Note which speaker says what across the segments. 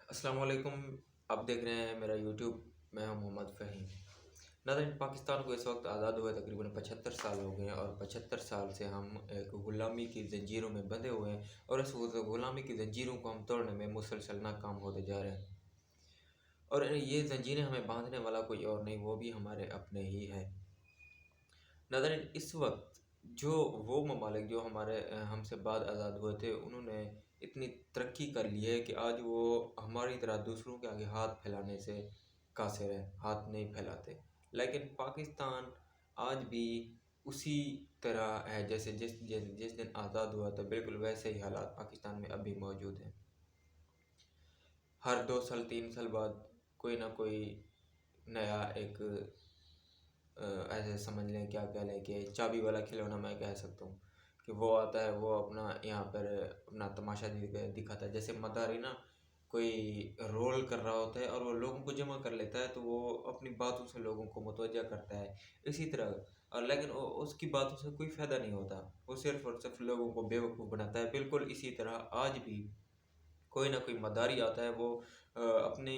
Speaker 1: السلام علیکم۔ آپ دیکھ رہے ہیں میرا یوٹیوب، میں ہوں محمد فہیم۔ ناظرین، پاکستان کو اس وقت آزاد ہوئے تقریباً 75 سال ہو گئے ہیں، اور 75 سال سے ہم ایک غلامی کی زنجیروں میں بندھے ہوئے ہیں، اور اس غلامی کی زنجیروں کو ہم توڑنے میں مسلسل ناکام ہوتے جا رہے ہیں۔ اور یہ زنجیریں ہمیں باندھنے والا کوئی اور نہیں، وہ بھی ہمارے اپنے ہی ہے۔ ناظرین، اس وقت جو وہ ممالک جو ہم سے بعد آزاد ہوئے تھے، انہوں نے اتنی ترقی کر لی ہے کہ آج وہ ہماری طرح دوسروں کے آگے ہاتھ پھیلانے سے قاصر ہے، ہاتھ نہیں پھیلاتے۔ لیکن پاکستان آج بھی اسی طرح ہے جیسے جس دن آزاد ہوا تھا، بالکل ویسے ہی حالات پاکستان میں اب بھی موجود ہیں۔ ہر 2 سال 3 سال بعد کوئی نہ کوئی نیا ایک ایسے سمجھ لیں، کیا کہہ لیں کہ چابی والا کھلونا میں کہہ سکتا ہوں کہ وہ آتا ہے، وہ اپنا یہاں پر اپنا تماشا دکھاتا ہے۔ جیسے مداری نا کوئی رول کر رہا ہوتا ہے اور وہ لوگوں کو جمع کر لیتا ہے، تو وہ اپنی باتوں سے لوگوں کو متوجہ کرتا ہے اسی طرح، اور لیکن اس کی باتوں سے کوئی فائدہ نہیں ہوتا، وہ صرف اور صرف لوگوں کو بیوقوف بناتا ہے۔ بالکل اسی طرح آج بھی کوئی نہ کوئی مداری آتا ہے، وہ اپنے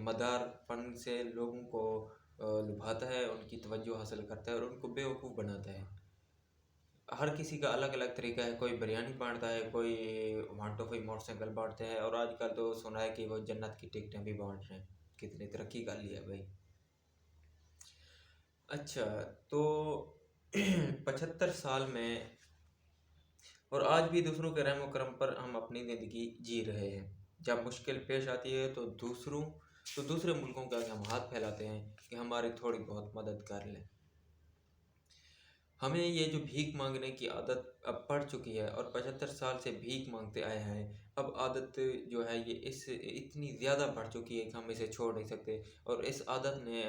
Speaker 1: مدار فن سے لوگوں کو لبھاتا ہے، ان کی توجہ حاصل کرتا ہے اور ان کو بیوقوف بناتا ہے۔ ہر کسی کا الگ الگ طریقہ ہے، کوئی بریانی بانٹتا ہے، کوئی one two five motorcycle بانٹتے ہیں، اور آج کل تو سنا ہے کہ وہ جنت کی ٹکٹیں بھی بانٹ رہے ہیں۔ کتنی ترقی کر لی ہے بھائی۔ اچھا، تو 75 سال میں اور آج بھی دوسروں کے رحم و کرم پر ہم اپنی زندگی جی رہے ہیں۔ جب مشکل پیش آتی ہے تو دوسرے ملکوں کے آگے ہم ہاتھ پھیلاتے ہیں کہ ہماری تھوڑی بہت مدد کر لیں۔ ہمیں یہ جو بھیک مانگنے کی عادت اب پڑ چکی ہے، اور 75 سال سے بھیک مانگتے آئے ہیں، اب عادت جو ہے یہ اتنی زیادہ بڑھ چکی ہے کہ ہم اسے چھوڑ نہیں سکتے، اور اس عادت نے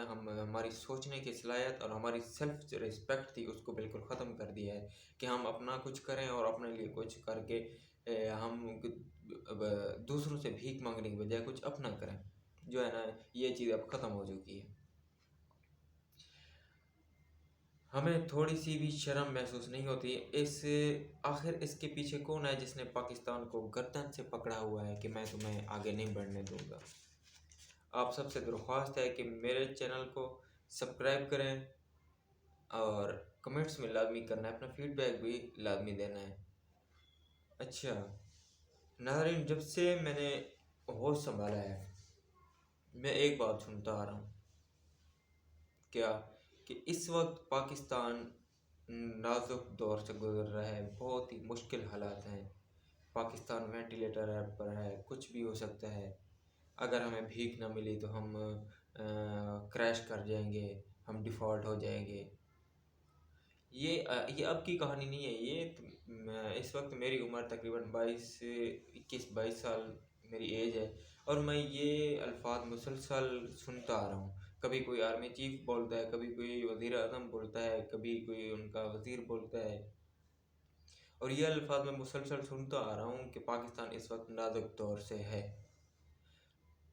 Speaker 1: ہماری سوچنے کی صلاحیت اور ہماری سیلف رسپیکٹ تھی، اس کو بالکل ختم کر دیا ہے کہ ہم اپنا کچھ کریں اور اپنے لیے کچھ کر کے ہم دوسروں سے بھیک مانگنے کی بجائے کچھ اپنا کریں، جو ہے نا یہ چیز اب ختم ہو چکی ہے۔ ہمیں تھوڑی سی بھی شرم محسوس نہیں ہوتی۔ آخر اس کے پیچھے کون ہے جس نے پاکستان کو گردن سے پکڑا ہوا ہے کہ میں تمہیں آگے نہیں بڑھنے دوں گا؟ آپ سب سے درخواست ہے کہ میرے چینل کو سبسکرائب کریں، اور کمنٹس میں لازمی کرنا ہے، اپنا فیڈ بیک بھی لازمی دینا ہے۔ اچھا ناظرین، جب سے میں نے ہوش سنبھالا ہے، میں ایک بات سنتا آ رہا ہوں، کیا کہ اس وقت پاکستان نازک دور سے گزر رہا ہے، بہت ہی مشکل حالات ہیں۔ پاکستان وینٹیلیٹر پر ہے، کچھ بھی ہو سکتا ہے۔ اگر ہمیں بھیک نہ ملی تو ہم کریش کر جائیں گے، ہم ڈیفالٹ ہو جائیں گے۔ یہ اب کی کہانی نہیں ہے، یہ اس وقت میری عمر تقریباً 21-22 سال میری ایج ہے، اور میں یہ الفاظ مسلسل سنتا آ رہا ہوں۔ کبھی کوئی آرمی چیف بولتا ہے، کبھی کوئی وزیر اعظم بولتا ہے، کبھی کوئی ان کا وزیر بولتا ہے، اور یہ الفاظ میں مسلسل سنتا آ رہا ہوں کہ پاکستان اس وقت نازک دور سے ہے۔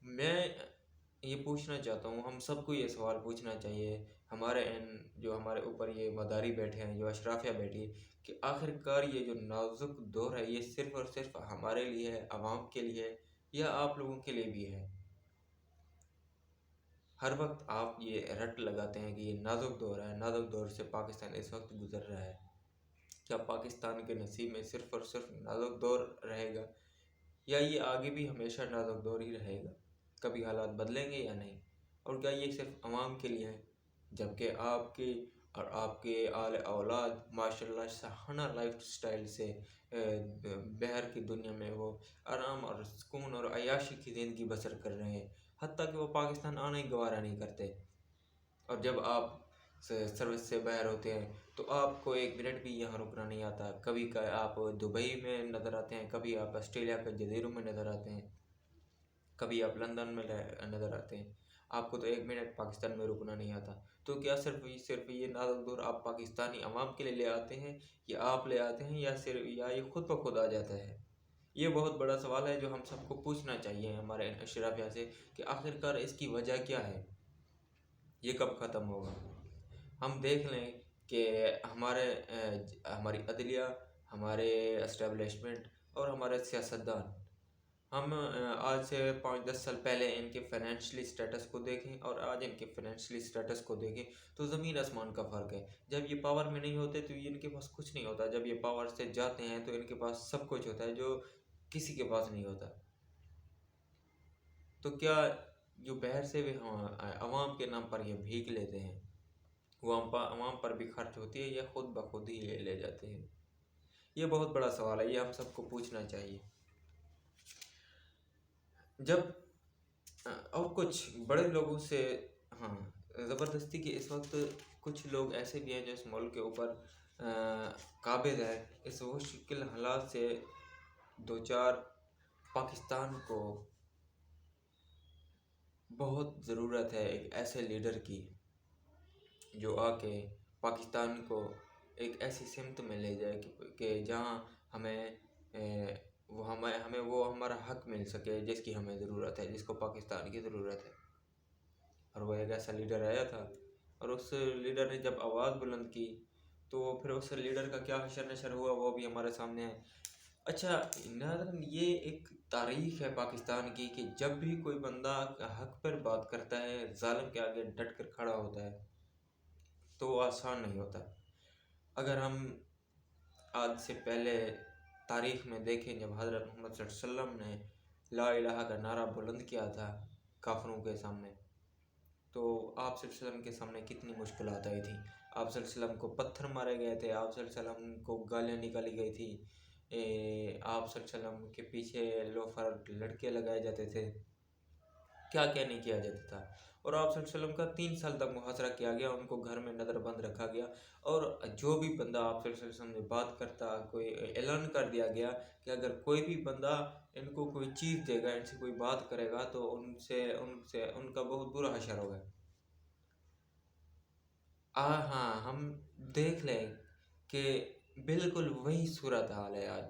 Speaker 1: میں یہ پوچھنا چاہتا ہوں، ہم سب کو یہ سوال پوچھنا چاہیے، جو ہمارے اوپر یہ مداری بیٹھے ہیں، جو اشرافیہ بیٹھی ہے، کہ آخر کار یہ جو نازک دور ہے، یہ صرف اور صرف ہمارے لیے ہے، عوام کے لیے ہے، یا آپ لوگوں کے لیے بھی ہے؟ ہر وقت آپ یہ رٹ لگاتے ہیں کہ یہ نازک دور ہے، نازک دور سے پاکستان اس وقت گزر رہا ہے۔ کیا پاکستان کے نصیب میں صرف اور صرف نازک دور رہے گا، یا یہ آگے بھی ہمیشہ نازک دور ہی رہے گا؟ کبھی حالات بدلیں گے یا نہیں؟ اور کیا یہ صرف عوام کے لیے ہے، جبکہ آپ کے اور آپ کے آل اولاد ماشاءاللہ شاہانہ لائف سٹائل سے باہر کی دنیا میں وہ آرام اور سکون اور عیاشی کی زندگی بسر کر رہے ہیں، حتیٰ کہ وہ پاکستان آنا ہی گوارہ نہیں کرتے، اور جب آپ سروس سے باہر ہوتے ہیں تو آپ کو 1 منٹ بھی یہاں رکنا نہیں آتا۔ کبھی آپ دبئی میں نظر آتے ہیں، کبھی آپ آسٹریلیا کے جزیروں میں نظر آتے ہیں، کبھی آپ لندن میں نظر آتے ہیں، آپ کو تو 1 منٹ پاکستان میں رکنا نہیں آتا۔ تو کیا صرف یہ نازک دور آپ پاکستانی عوام کے لیے لے آتے ہیں، یا آپ لے آتے ہیں، یا یہ خود بخود آ جاتا ہے؟ یہ بہت بڑا سوال ہے جو ہم سب کو پوچھنا چاہیے ہمارے اشرافیہ سے، کہ آخر کار اس کی وجہ کیا ہے، یہ کب ختم ہوگا؟ ہم دیکھ لیں کہ ہماری عدلیہ، ہمارے اسٹیبلشمنٹ اور ہمارے سیاستدان ہم آج سے 5-10 سال پہلے ان کے فائنینشلی سٹیٹس کو دیکھیں اور آج ان کے فائنینشلی سٹیٹس کو دیکھیں تو زمین آسمان کا فرق ہے۔ جب یہ پاور میں نہیں ہوتے تو ان کے پاس کچھ نہیں ہوتا، جب یہ پاور سے جاتے ہیں تو ان کے پاس سب کچھ ہوتا ہے جو کسی کے پاس نہیں ہوتا۔ تو کیا جو باہر سے بھی عوام کے نام پر یہ بھیک لیتے ہیں وہ عوام پر بھی خرچ ہوتی ہے یا خود بخود ہی یہ لے جاتے ہیں؟ یہ بہت بڑا سوال ہے، یہ ہم سب کو پوچھنا چاہیے۔ جب اور کچھ بڑے لوگوں سے ہاں زبردستی کے اس وقت کچھ لوگ ایسے بھی ہیں جو اس ملک کے اوپر قابض ہے، اس مشکل حالات سے دو چار پاکستان کو بہت ضرورت ہے ایک ایسے لیڈر کی جو آ کے پاکستان کو ایک ایسی سمت میں لے جائے کہ جہاں ہمیں ہمیں وہ ہمارا حق مل سکے جس کی ہمیں ضرورت ہے، جس کو پاکستان کی ضرورت ہے۔ اور وہ ایک ایسا لیڈر آیا تھا اور اس لیڈر نے جب آواز بلند کی تو پھر اس لیڈر کا کیا حشر نشر ہوا وہ بھی ہمارے سامنے ہے۔ اچھا ناظرین، یہ ایک تاریخ ہے پاکستان کی کہ جب بھی کوئی بندہ حق پر بات کرتا ہے، ظالم کے آگے ڈٹ کر کھڑا ہوتا ہے تو وہ آسان نہیں ہوتا۔ اگر ہم آج سے پہلے تاریخ میں دیکھیں جب حضرت محمد صلی اللہ علیہ وسلم نے لا الہ کا نعرہ بلند کیا تھا کافروں کے سامنے تو آپ صلی اللہ علیہ وسلم کے سامنے کتنی مشکلات آئی تھیں۔ آپ صلی اللہ علیہ وسلم کو پتھر مارے گئے تھے، آپ صلی اللہ علیہ وسلم کو گالیاں نکالی گئی تھی، آپ صلی اللہ علیہ وسلم کے پیچھے لوفر لڑکے لگائے جاتے تھے، کیا کیا نہیں کیا جاتا تھا۔ اور آپ صلی اللہ علیہ وسلم کا 3 سال تک محاصرہ کیا گیا، ان کو گھر میں نظر بند رکھا گیا، اور جو بھی بندہ آپ صلی اللہ علیہ وسلم سے بات کرتا کوئی اعلان کر دیا گیا کہ اگر کوئی بھی بندہ ان کو کوئی چیز دے گا، ان سے کوئی بات کرے گا تو ان کا بہت برا حشر ہوگا۔ ہاں ہم دیکھ لیں کہ بالکل وہی صورتحال ہے آج۔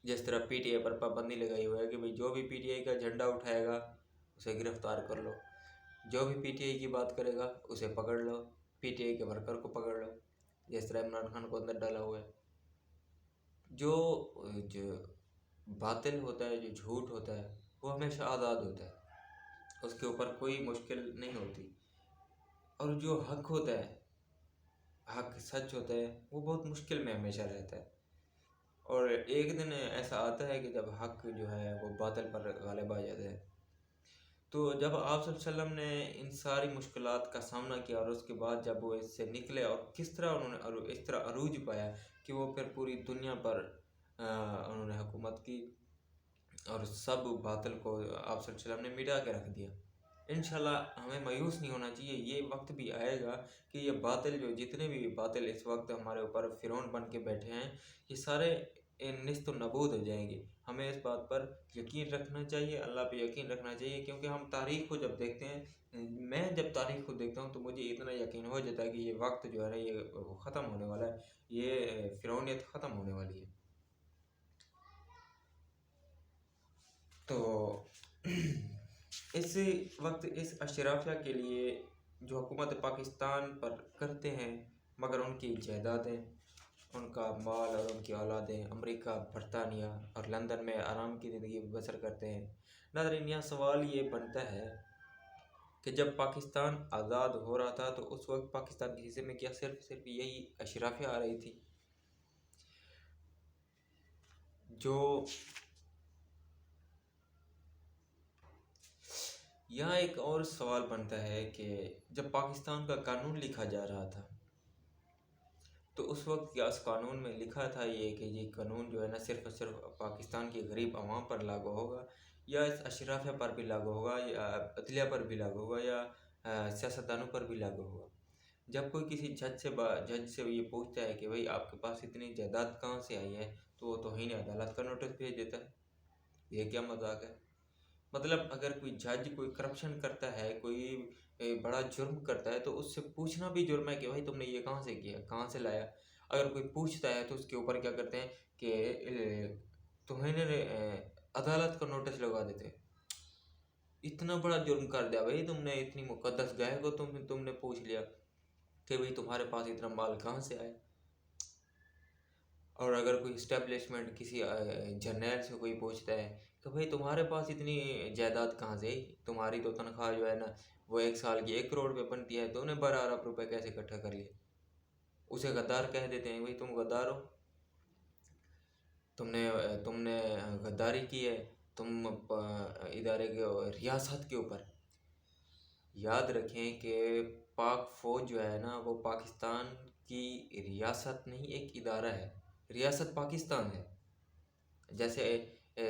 Speaker 1: جس طرح پی ٹی آئی پر پابندی لگائی ہوئی ہے کہ بھئی جو بھی پی ٹی آئی کا جھنڈا اٹھائے گا اسے گرفتار کر لو، جو بھی پی ٹی آئی کی بات کرے گا اسے پکڑ لو، پی ٹی آئی کے ورکر کو پکڑ لو، جس طرح عمران خان کو اندر ڈالا ہوا ہے۔ جو باطل ہوتا ہے، جو جھوٹ ہوتا ہے وہ ہمیشہ آزاد ہوتا ہے، اس کے اوپر کوئی مشکل نہیں ہوتی، اور جو حق ہوتا ہے، حق سچ ہوتا ہے، وہ بہت مشکل میں ہمیشہ رہتا ہے۔ اور ایک دن ایسا آتا ہے کہ جب حق جو ہے وہ باطل پر غالب آ جاتا ہے۔ تو جب آپ صلی اللہ علیہ وسلم نے ان ساری مشکلات کا سامنا کیا اور اس کے بعد جب وہ اس سے نکلے اور کس طرح انہوں نے اس طرح عروج پایا کہ وہ پھر پوری دنیا پر انہوں نے حکومت کی اور سب باطل کو آپ صلی اللہ علیہ وسلم نے مٹا کے رکھ دیا۔ انشاءاللہ ہمیں مایوس نہیں ہونا چاہیے، یہ وقت بھی آئے گا کہ یہ باطل جو جتنے بھی باطل اس وقت ہمارے اوپر فرعون بن کے بیٹھے ہیں یہ سارے نیست و نابود ہو جائیں گے۔ ہمیں اس بات پر یقین رکھنا چاہیے، اللہ پہ یقین رکھنا چاہیے، کیونکہ ہم تاریخ کو جب دیکھتے ہیں، میں جب تاریخ کو دیکھتا ہوں تو مجھے اتنا یقین ہو جاتا ہے کہ یہ وقت جو ہے نا یہ ختم ہونے والا ہے، یہ فرعونیت ختم ہونے والی ہے۔ تو اس وقت اس اشرافیہ کے لیے جو حکومت پاکستان پر کرتے ہیں، مگر ان کی جائیدادیں، ان کا مال اور ان کی اولادیں امریکہ، برطانیہ اور لندن میں آرام کی زندگی بسر کرتے ہیں۔ ناظرین، یہاں سوال یہ بنتا ہے کہ جب پاکستان آزاد ہو رہا تھا تو اس وقت پاکستان کے حصے میں کیا صرف یہی اشرافیہ آ رہی تھی؟ جو یہاں ایک اور سوال بنتا ہے کہ جب پاکستان کا قانون لکھا جا رہا تھا تو اس وقت کیا اس قانون میں لکھا تھا یہ کہ یہ قانون جو ہے نا صرف اور صرف پاکستان کی غریب عوام پر لاگو ہوگا، یا اس اشرافیہ پر بھی لاگو ہوگا، یا عدلیہ پر بھی لاگو ہوگا، یا سیاستدانوں پر بھی لاگو ہوگا؟ جب کوئی کسی جج سے یہ پوچھتا ہے کہ بھئی آپ کے پاس اتنی جائیداد کہاں سے آئی ہے تو وہ توہین عدالت کا نوٹس بھیج دیتا ہے۔ یہ کیا مذاق ہے؟ مطلب اگر کوئی جج کوئی کرپشن کرتا ہے، کوئی بڑا جرم کرتا ہے تو اس سے پوچھنا بھی جرم ہے کہ بھائی تم نے یہ کہاں سے کیا، کہاں سے لایا۔ اگر کوئی پوچھتا ہے تو اس کے اوپر کیا کرتے ہیں کہ توہین عدالت کا نوٹس لگا دیتے ہیں۔ اتنا بڑا جرم کر دیا بھائی تم نے، اتنی مقدس گائے کو تم نے پوچھ لیا کہ بھئی تمہارے پاس اتنا مال کہاں سے آیا۔ اور اگر کوئی اسٹیبلشمنٹ کسی جرنیل سے کوئی پوچھتا ہے کہ بھائی تمہارے پاس اتنی جائیداد کہاں سے آئی، تمہاری تو تنخواہ جو ہے نا وہ ایک سال کی 1 کروڑ پہ بنتی ہے، تو انہیں 12 ارب روپے کیسے اکٹھا کر لیے؟ اسے غدار کہہ دیتے ہیں، بھائی تم غدار ہو، تم نے غداری کی ہے، تم ادارے کے ریاست کے اوپر۔ یاد رکھیں کہ پاک فوج جو ہے نا وہ پاکستان کی ریاست نہیں، ایک ادارہ ہے، ریاست پاکستان ہے۔ جیسے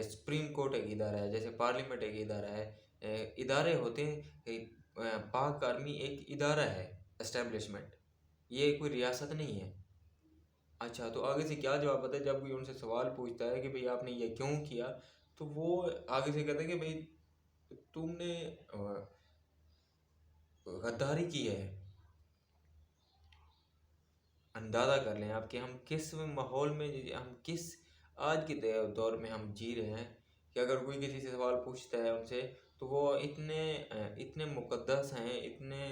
Speaker 1: سپریم کورٹ ایک ادارہ ہے، جیسے پارلیمنٹ ایک ادارہ ہے، ادارے ہوتے ہیں۔ پاک آرمی ایک ادارہ ہے، اسٹیبلشمنٹ، یہ کوئی ریاست نہیں ہے۔ اچھا، تو آگے سے کیا جواب آتا ہے جب کوئی ان سے سوال پوچھتا ہے کہ بھئی آپ نے یہ کیوں کیا، تو وہ آگے سے کہتے ہیں کہ بھئی تم نے غداری کی ہے۔ اندازہ کر لیں آپ کہ ہم کس ماحول میں، ہم کس آج کے دور میں ہم جی رہے ہیں کہ اگر کوئی کسی سے سوال پوچھتا ہے ان سے تو وہ اتنے مقدس ہیں، اتنے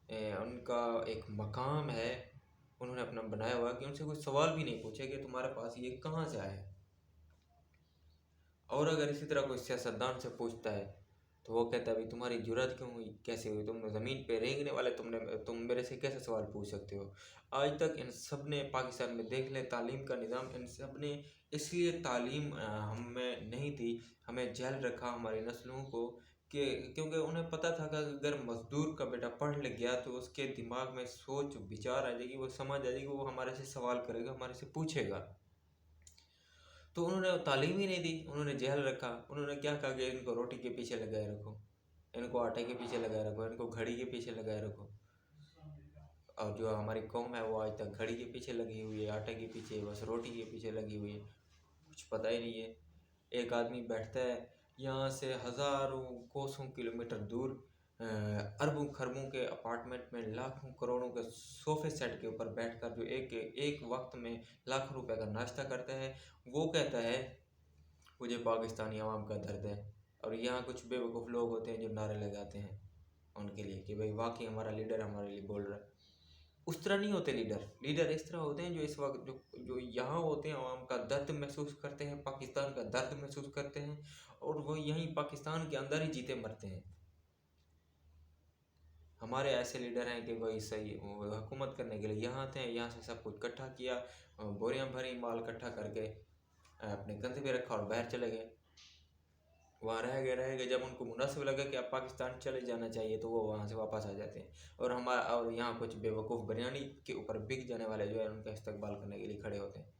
Speaker 1: ان کا ایک مقام ہے انہوں نے اپنا بنایا ہوا کہ ان سے کوئی سوال بھی نہیں پوچھے کہ تمہارے پاس یہ کہاں سے آیا ہے۔ اور اگر اسی طرح کوئی سیاستدان سے پوچھتا ہے تو وہ کہتا ہے بھائی تمہاری جرات کیوں ہوئی، کیسے ہوئی، تم زمین پہ رینگنے والے، تم میرے سے کیسے سوال پوچھ سکتے ہو۔ آج تک ان سب نے پاکستان میں دیکھ لیں تعلیم کا نظام، ان سب نے اس لیے تعلیم ہمیں نہیں دی، ہمیں جہل رکھا ہماری نسلوں کو، کہ کیونکہ انہیں پتہ تھا کہ اگر مزدور کا بیٹا پڑھ لکھ گیا تو اس کے دماغ میں سوچ بچار آ جائے گی، وہ سمجھ آ جائے گی، وہ ہمارے سے سوال کرے گا، ہمارے سے پوچھے گا۔ تو انہوں نے تعلیم ہی نہیں دی، انہوں نے جہل رکھا، انہوں نے کیا کہا کہ ان کو روٹی کے پیچھے لگائے رکھو، ان کو آٹے کے پیچھے لگائے رکھو، ان کو گھڑی کے پیچھے لگائے رکھو۔ اور جو ہماری قوم ہے وہ آج تک گھڑی کے پیچھے لگی ہوئی ہے، آٹے کے پیچھے، بس روٹی کے پیچھے لگی ہوئی ہے، کچھ پتہ ہی نہیں ہے۔ ایک آدمی بیٹھتا ہے یہاں سے ہزاروں کوسوں کلومیٹر دور، اربوں خربوں کے اپارٹمنٹ میں لاکھوں کروڑوں کے صوفے سیٹ کے اوپر بیٹھ کر جو ایک وقت میں لاکھوں روپے کا ناشتہ کرتا ہے، وہ کہتا ہے مجھے پاکستانی عوام کا درد ہے۔ اور یہاں کچھ بے وقوف لوگ ہوتے ہیں جو نعرے لگاتے ہیں ان کے لیے کہ بھئی واقعی ہمارا لیڈر ہمارے لیے بول رہا ہے۔ اس طرح نہیں ہوتے لیڈر اس طرح ہوتے ہیں جو اس وقت جو یہاں ہوتے ہیں، عوام کا درد محسوس کرتے ہیں، پاکستان کا درد محسوس کرتے ہیں، اور وہ یہیں پاکستان کے اندر ہی جیتے مرتے ہیں۔ ہمارے ایسے لیڈر ہیں کہ وہی صحیح حکومت کرنے کے لیے یہاں آتے ہیں، یہاں سے سب کچھ اکٹھا کیا، بوریاں بھری مال اکٹھا کر کے اپنے کندھے پہ رکھا اور باہر چلے گئے، وہاں رہ گئے جب ان کو مناسب لگا کہ اب پاکستان چلے جانا چاہیے تو وہ وہاں سے واپس آ جاتے ہیں، اور یہاں کچھ بے وقوف بریانی کے اوپر بک جانے والے جو ہے ان کا استقبال کرنے کے لیے کھڑے ہوتے ہیں۔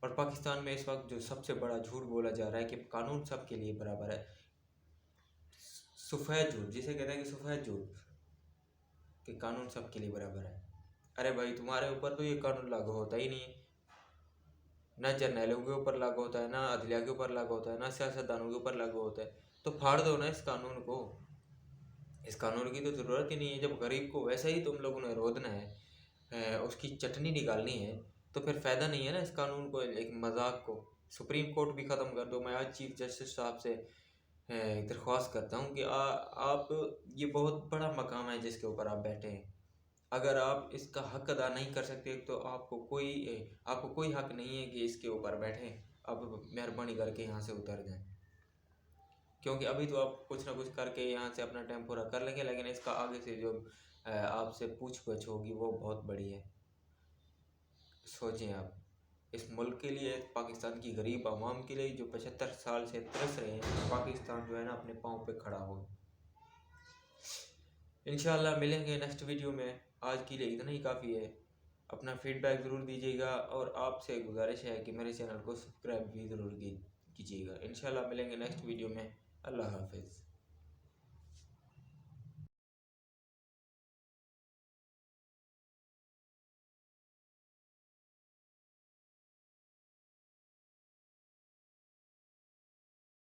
Speaker 1: اور پاکستان میں اس وقت جو سب سے بڑا جھوٹ بولا جا رہا ہے کہ قانون سب کے لیے برابر ہے، سفید جھوٹ جسے کہتے ہیں کہ سفید جھوٹ، کہ قانون سب کے لیے برابر ہے۔ ارے بھائی تمہارے اوپر تو یہ قانون لاگو ہوتا ہی نہیں ہے، نہ جرنیلوں کے اوپر لاگو ہوتا ہے، نہ عدلیہ کے اوپر لاگو ہوتا ہے، نہ سیاستدانوں کے اوپر لاگو ہوتا ہے، تو پھاڑ دو نا اس قانون کو۔ اس قانون کی تو ضرورت ہی نہیں ہے، جب غریب کو ویسے ہی تم لوگوں نے رودنا ہے، اس کی چٹنی نکالنی ہے، تو پھر فائدہ نہیں ہے نا اس قانون کو، ایک مذاق کو۔ سپریم کورٹ بھی ختم کر دو۔ میں آج چیف جسٹس صاحب سے درخواست کرتا ہوں کہ آپ، یہ بہت بڑا مقام ہے جس کے اوپر آپ بیٹھے ہیں، اگر آپ اس کا حق ادا نہیں کر سکتے تو آپ کو کوئی حق نہیں ہے کہ اس کے اوپر بیٹھیں۔ آپ مہربانی کر کے یہاں سے اتر جائیں، کیونکہ ابھی تو آپ کچھ نہ کچھ کر کے یہاں سے اپنا ٹائم پورا کر لیں گے، لیکن اس کا آگے سے جو آپ سے پوچھ گچھ ہوگی وہ بہت بڑی ہے۔ سوچیں آپ اس ملک کے لیے، پاکستان کی غریب عوام کے لیے جو 75 سال سے ترس رہے ہیں، پاکستان جو ہے نا اپنے پاؤں پہ کھڑا ہو۔ انشاءاللہ ملیں گے نیکسٹ ویڈیو میں، آج کے لیے اتنا ہی کافی ہے۔ اپنا فیڈ بیک ضرور دیجیے گا، اور آپ سے گزارش ہے کہ میرے چینل کو سبسکرائب بھی ضرور کیجیے گا۔ انشاءاللہ ملیں گے نیکسٹ ویڈیو میں۔ اللہ حافظ۔